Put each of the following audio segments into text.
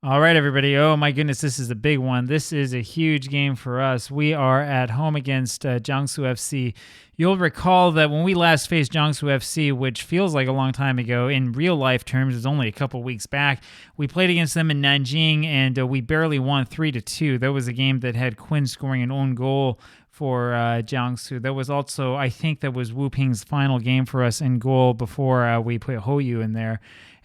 All right, everybody. Oh, my goodness, this is a big one. This is a huge game for us. We are at home against Jiangsu FC. You'll recall that when we last faced Jiangsu FC, which feels like a long time ago, in real life terms, it was only a couple weeks back, we played against them in Nanjing, and we barely won 3-2. That was a game that had Quinn scoring an own goal for Jiangsu. That was also, I think, that was Wu Ping's final game for us in goal before we put Hoyu in there.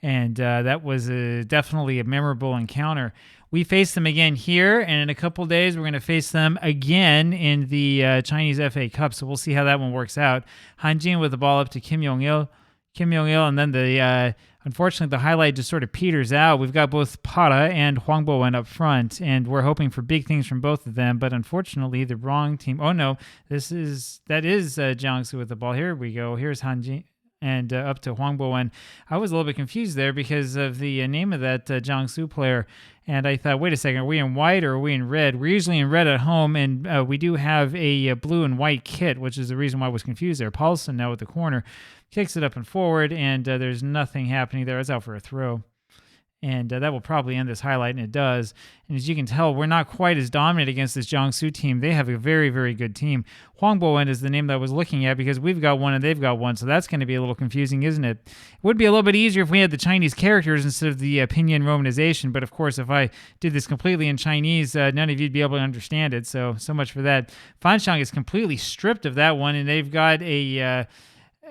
And that was definitely a memorable encounter. We face them again here, and in a couple days, we're going to face them again in the Chinese FA Cup. So we'll see how that one works out. Han Jin with the ball up to Kim Yong-il, and then unfortunately, the highlight just sort of peters out. We've got both Para and Huang Bowen up front, and we're hoping for big things from both of them. But unfortunately, the wrong team. Oh no, that is Jiangsu with the ball. Here we go. Here's Han Jin. And up to Huang Bowen. I was a little bit confused there because of the name of that Jiangsu player. And I thought, wait a second, are we in white or are we in red? We're usually in red at home, and we do have a blue and white kit, which is the reason why I was confused there. Paulson now at the corner kicks it up and forward, and there's nothing happening there. It's out for a throw. And that will probably end this highlight, and it does. And as you can tell, we're not quite as dominant against this Jiangsu team. They have a very, very good team. Huang Bowen is the name that I was looking at because we've got one and they've got one, so that's going to be a little confusing, isn't it? It would be a little bit easier if we had the Chinese characters instead of the pinyin romanization, but of course, if I did this completely in Chinese, none of you'd be able to understand it, so much for that. Fanshang is completely stripped of that one, and they've got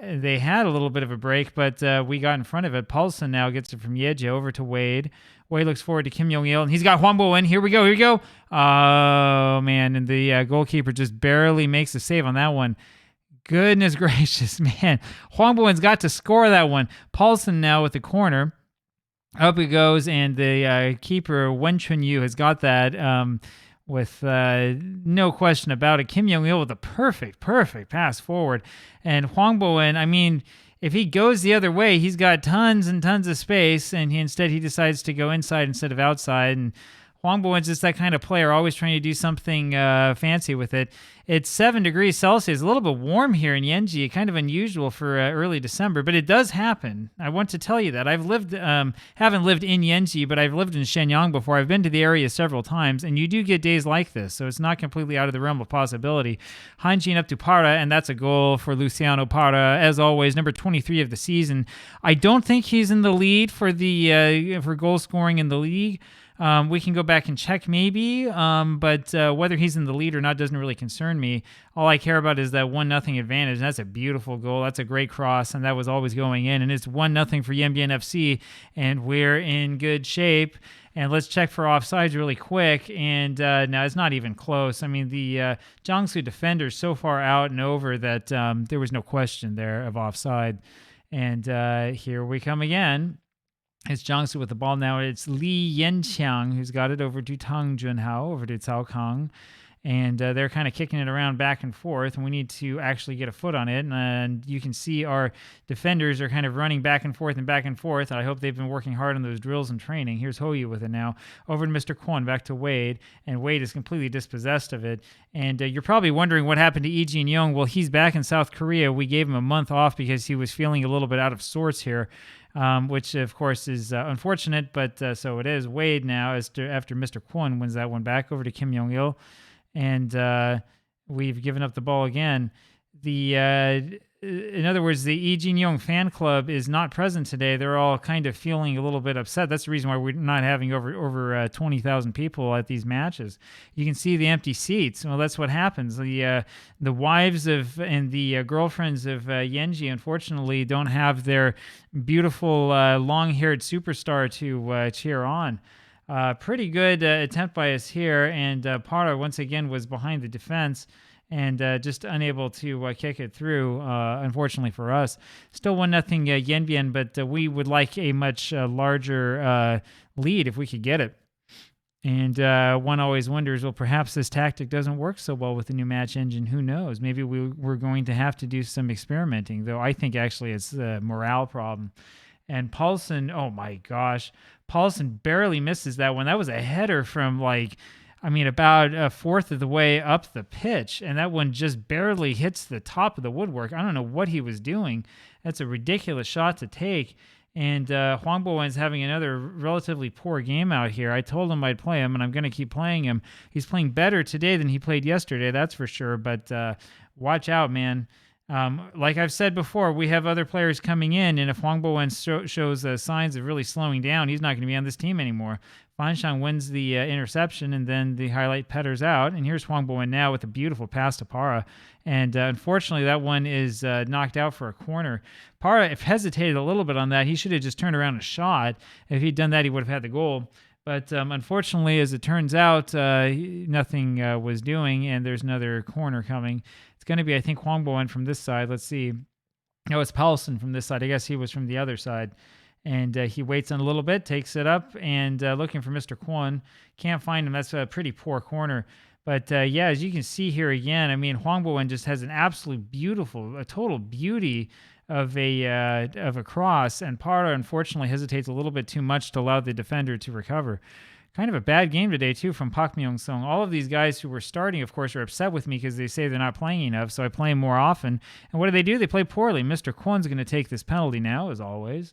they had a little bit of a break, but we got in front of it. Paulson now gets it from Yeje over to Wade. Wade looks forward to Kim Yong-il, and he's got Huang Bowen. Here we go. Oh, man, and the goalkeeper just barely makes a save on that one. Goodness gracious, man. Huang Bowen's got to score that one. Paulson now with the corner. Up it goes, and the keeper, Wen Chunyu, has got that with no question about it. Kim Yong-il with a perfect pass forward. And Huang Bowen, I mean, if he goes the other way, he's got tons and tons of space, and instead he decides to go inside instead of outside. And Huang Bowen's just that kind of player, always trying to do something fancy with it. It's 7 degrees Celsius, a little bit warm here in Yanji, kind of unusual for early December, but it does happen. I want to tell you that. I've haven't lived in Yanji, but I've lived in Shenyang before. I've been to the area several times, and you do get days like this, so it's not completely out of the realm of possibility. Hanjin up to Para, and that's a goal for Luciano Para, as always, number 23 of the season. I don't think he's in the lead for the for goal scoring in the league. We can go back and check maybe, but whether he's in the lead or not doesn't really concern me. All I care about is that 1-0 advantage, and that's a beautiful goal. That's a great cross, and that was always going in, and it's 1-0 for Yanbian FC, and we're in good shape. And let's check for offsides really quick, and now it's not even close. I mean, the Jiangsu defender's so far out and over that there was no question there of offside. And here we come again. It's Jiangsu with the ball now. It's Li Yanqiang who's got it over to Tang Junhao, over to Cao Kang. And they're kind of kicking it around back and forth, and we need to actually get a foot on it. And you can see our defenders are kind of running back and forth. I hope they've been working hard on those drills and training. Here's Hoyu with it now. Over to Mr. Kwon, back to Wade. And Wade is completely dispossessed of it. And you're probably wondering what happened to Lee Jin-young. Well, he's back in South Korea. We gave him a month off because he was feeling a little bit out of sorts here. Which, of course, is unfortunate, but so it is. Wade now, after Mr. Kwon wins that one back over to Kim Yong-il, and we've given up the ball again. In other words, the Lee Jin-young fan club is not present today. They're all kind of feeling a little bit upset. That's the reason why we're not having over 20,000 people at these matches. You can see the empty seats. Well, that's what happens. The wives and the girlfriends of Yenji, unfortunately, don't have their beautiful long-haired superstar to cheer on. Pretty good attempt by us here, and Para once again was behind the defense and just unable to kick it through, unfortunately for us. Still 1-0 Yanbian, but we would like a much larger lead if we could get it. And one always wonders, well, perhaps this tactic doesn't work so well with the new match engine. Who knows? Maybe we're going to have to do some experimenting, though I think actually it's a morale problem. And Paulson, oh my gosh, Paulson barely misses that one. That was a header from about a fourth of the way up the pitch, and that one just barely hits the top of the woodwork. I don't know what he was doing. That's a ridiculous shot to take. And Huang Bowen's having another relatively poor game out here. I told him I'd play him, and I'm going to keep playing him. He's playing better today than he played yesterday, that's for sure. But watch out, man. Like I've said before, we have other players coming in, and if Huang Bowen shows signs of really slowing down, he's not going to be on this team anymore. Fanshang wins the interception, and then the highlight petters out. And here's Huang Bowen now with a beautiful pass to Para. And unfortunately, that one is knocked out for a corner. Para hesitated a little bit on that. He should have just turned around and shot. If he'd done that, he would have had the goal. But unfortunately, as it turns out, nothing was doing, and there's another corner coming. It's going to be, I think, Huang Bowen from this side. Let's see. No, it's Paulson from this side. I guess he was from the other side. And he waits on a little bit, takes it up, and looking for Mr. Kwon. Can't find him. That's a pretty poor corner. But yeah, as you can see here again, I mean, Huang Bowen just has an absolute beautiful, a total beauty of a cross, and Para unfortunately hesitates a little bit too much to allow the defender to recover. Kind of a bad game today, too, from Park Myung-sung. All of these guys who were starting, of course, are upset with me because they say they're not playing enough, so I play them more often. And what do? They play poorly. Mr. Kwon's going to take this penalty now, as always.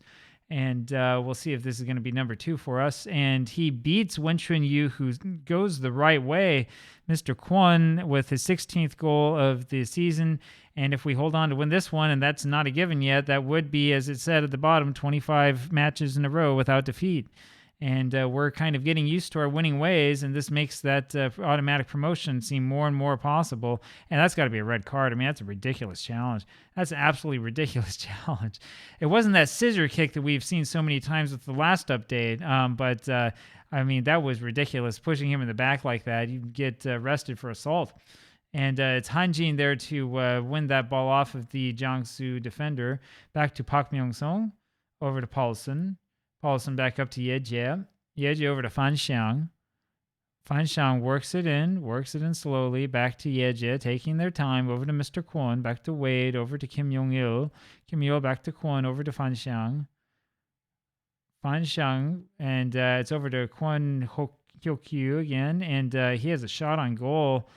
And we'll see if this is going to be number 2 for us. And he beats Wen Chun-yu, who goes the right way. Mr. Kwon with his 16th goal of the season. And if we hold on to win this one, and that's not a given yet, that would be, as it said at the bottom, 25 matches in a row without defeat. And we're kind of getting used to our winning ways, and this makes that automatic promotion seem more and more possible. And that's got to be a red card. I mean, that's a ridiculous challenge. That's an absolutely ridiculous challenge. It wasn't that scissor kick that we've seen so many times with the last update, but I mean, that was ridiculous. Pushing him in the back like that, you get arrested for assault. And it's Hanjin there to win that ball off of the Jiangsu defender. Back to Park Myung-sung, over to Paulson. Paulson back up to Yejie. Yejie over to Fanxiang. Fanxiang works it in slowly. Back to Yejie, taking their time. Over to Mr. Kwon. Back to Wade. Over to Kim Yong-il. Kim Il back to Kwon. Over to Fanxiang. Fanxiang. And it's over to Kwon Hyokyu again. And he has a shot on goal.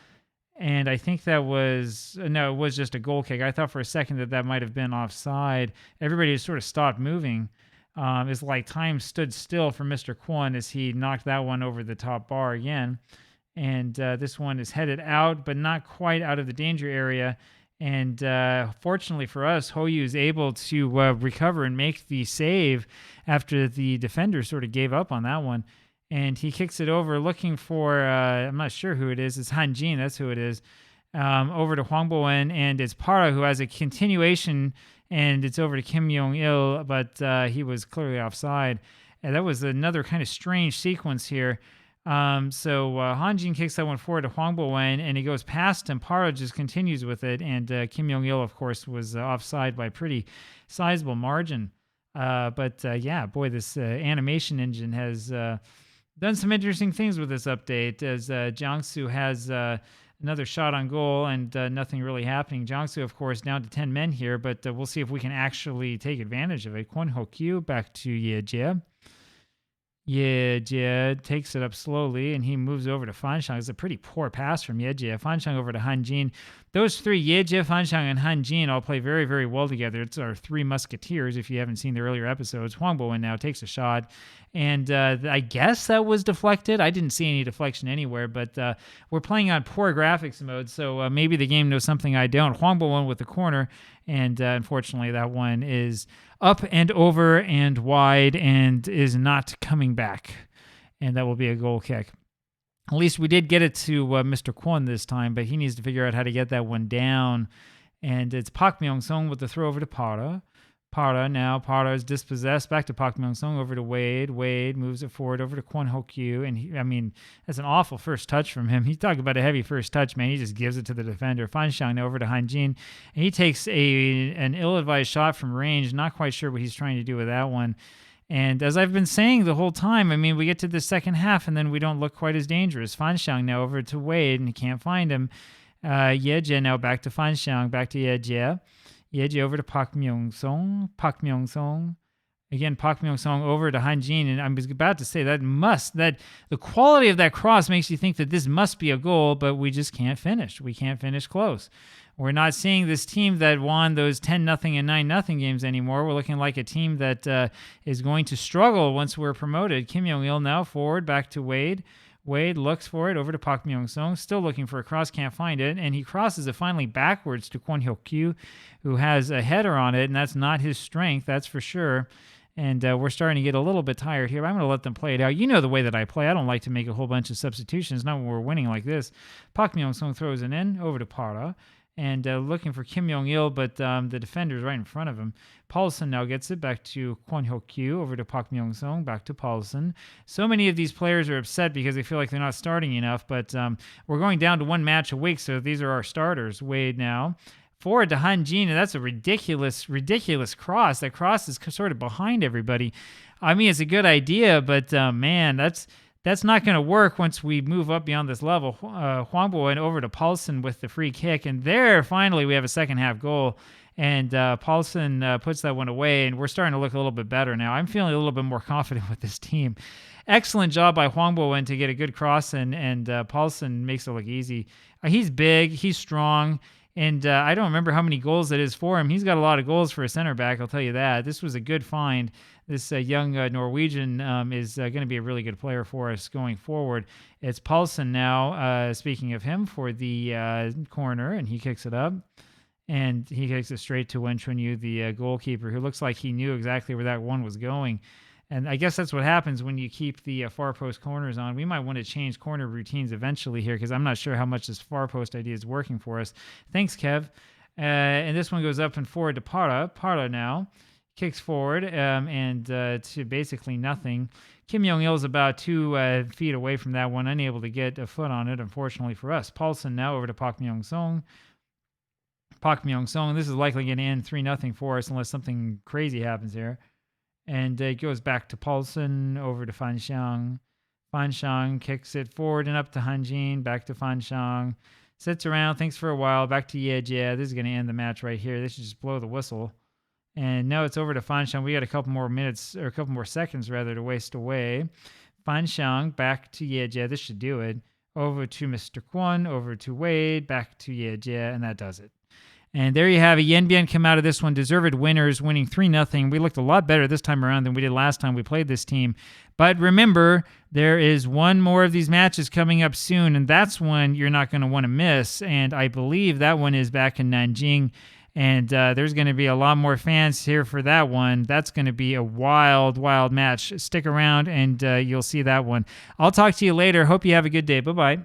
And I think that was, no, it was just a goal kick. I thought for a second that might have been offside. Everybody sort of stopped moving. It's like time stood still for Mr. Kwon as he knocked that one over the top bar again. And this one is headed out, but not quite out of the danger area. And fortunately for us, Hoyu is able to recover and make the save after the defender sort of gave up on that one. And he kicks it over looking for, I'm not sure who it is. It's Hanjin, that's who it is. Over to Huang Bowen, and it's Para who has a continuation, and it's over to Kim Yong-il, but he was clearly offside. And that was another kind of strange sequence here. So Hanjin kicks that one forward to Huang Bowen, and he goes past him. Para just continues with it, and Kim Yong-il, of course, was offside by a pretty sizable margin. But yeah, boy, this animation engine has done some interesting things with this update, as Jiangsu has another shot on goal and nothing really happening. Jiangsu, of course, down to 10 men here, but we'll see if we can actually take advantage of it. Kwon Hokyu back to Yejie. Yejie takes it up slowly, and he moves over to Fanxiang. It's a pretty poor pass from Yejie. Fanxiang over to Hanjin. Those three, Yejie, Fanxiang, and Hanjin, all play very, very well together. It's our three musketeers, if you haven't seen the earlier episodes. Huang Bowen now takes a shot, and I guess that was deflected. I didn't see any deflection anywhere, but we're playing on poor graphics mode, so maybe the game knows something I don't. Huang Bowen with the corner, and unfortunately that one is up and over and wide and is not coming back. And that will be a goal kick. At least we did get it to Mr. Kwon this time, but he needs to figure out how to get that one down. And it's Park Myung-sung with the throw over to Para. Para is dispossessed. Back to Park Myung-sung, over to Wade. Wade moves it forward over to Kwon Hokyu. And that's an awful first touch from him. He talked about a heavy first touch, man. He just gives it to the defender. Fanxiang over to Hanjin. And he takes an ill-advised shot from range. Not quite sure what he's trying to do with that one. And as I've been saying the whole time, we get to the second half and then we don't look quite as dangerous. Fanxiang now over to Wade, and he can't find him. Yejie now back to Fanxiang, back to Yejie. Yejie over to Park Myung-sung. Again, Park Myung-sung over to Hanjin. And I was about to say that the quality of that cross makes you think that this must be a goal, but we just can't finish. We can't finish close. We're not seeing this team that won those 10-0 and 9-0 games anymore. We're looking like a team that is going to struggle once we're promoted. Kim Yong-il now forward, back to Wade. Wade looks for it over to Park Myung-sung, still looking for a cross, can't find it, and he crosses it finally backwards to Kwon Hyuk-kyu, who has a header on it, and that's not his strength, that's for sure. And we're starting to get a little bit tired here. I'm going to let them play it out. You know the way that I play. I don't like to make a whole bunch of substitutions, not when we're winning like this. Park Myung-sung throws it in over to Para, and looking for Kim Yong-il, but the defender's right in front of him. Paulson now gets it back to Kwon Hyuk-kyu, over to Park Myung-sung, back to Paulson. So many of these players are upset because they feel like they're not starting enough, but we're going down to one match a week, so these are our starters. Wade now. Forward to Han Jin, and that's a ridiculous cross. That cross is sort of behind everybody. I mean, it's a good idea, but man, that's not going to work once we move up beyond this level. Huangbo went over to Paulson with the free kick, and there, finally, we have a second half goal. And Paulson puts that one away, and we're starting to look a little bit better now. I'm feeling a little bit more confident with this team. Excellent job by Huangbo to get a good cross, and Paulson makes it look easy. He's big, he's strong, and I don't remember how many goals that is for him. He's got a lot of goals for a center back, I'll tell you that. This was a good find. This young Norwegian is going to be a really good player for us going forward. It's Paulson now, speaking of him, for the corner, and he kicks it up. And he kicks it straight to Wen Chunyu, the goalkeeper, who looks like he knew exactly where that one was going. And I guess that's what happens when you keep the far post corners on. We might want to change corner routines eventually here, because I'm not sure how much this far post idea is working for us. Thanks, Kev. And this one goes up and forward to Para. Para now kicks forward and to basically nothing. Kim Yong-il is about 2 feet away from that one, unable to get a foot on it, unfortunately for us. Paulson now over to Park Myung-sung. Park Myung-sung, this is likely going to end 3-0 for us unless something crazy happens here. And it goes back to Paulson, over to Fan Xiang. Fan Xiang kicks it forward and up to Han Jin, back to Fan Xiang. Sits around, thinks for a while, back to Yejia. This is going to end the match right here. They should just blow the whistle. And now it's over to Fan Xiang. We got a couple more minutes, or a couple more seconds rather, to waste away. Fan Xiang back to Yejia. This should do it. Over to Mr. Kwon, over to Wade, back to Yejia, and that does it. And there you have it. Yanbian come out of this one. Deserved winners, winning 3-0. We looked a lot better this time around than we did last time we played this team. But remember, there is one more of these matches coming up soon, and that's one you're not going to want to miss. And I believe that one is back in Nanjing. And there's going to be a lot more fans here for that one. That's going to be a wild, wild match. Stick around, and you'll see that one. I'll talk to you later. Hope you have a good day. Bye-bye.